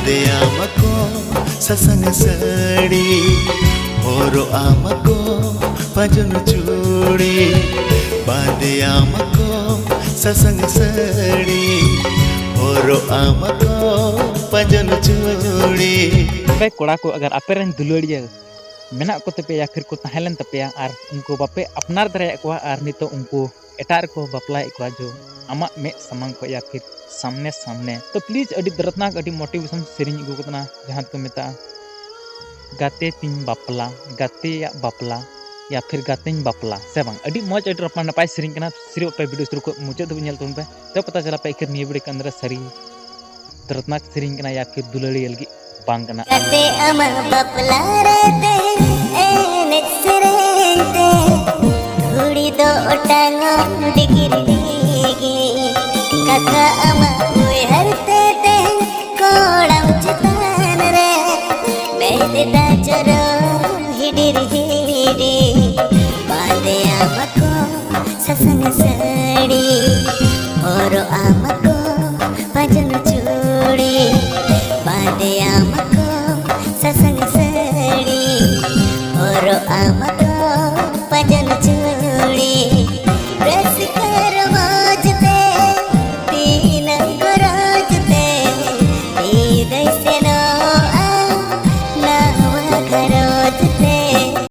बांधे आमको ससंग सड़ी होरो आमको पजन चूड़ी बांधे आमको ससंग सड़ी होरो आमको पजन चूड़ी। बे कोड़ा को अगर अपेरन दुलड़िया मेना को तपे या फिर को तहलन तपया और उनको बापे अपनार दरे को और नितो उनको एटार को बपलाए को जो आमा में समंग को या फिर सामने सामने तो प्लीज अडी दरदनाक अडी मोटिवेशन सेरिंग गु कतना जहां को मेता गाते तीन बापला गाते या बापला या फिर गातें बापला से बांग अडी मौज अडी रपा नपाय सेरिंग कना सिरो पे वीडियो शुरू को मुझे तो नेल तुम पे तो पता चला पे इकर निये वीडियो के अंदर सरी दरदनाक सेरिंग कना या फिर दुलड़ी अलगी बांग कना गाते अमा बापला रहते एने सेरेंते घुड़ी दो ओटांगो डिगिर डिगी काका अमा हुए हरते ते कोड़म चतान रे बेदे दाचरो हिडिर हिडी बांधे आमको ससंग सड़ी और आमको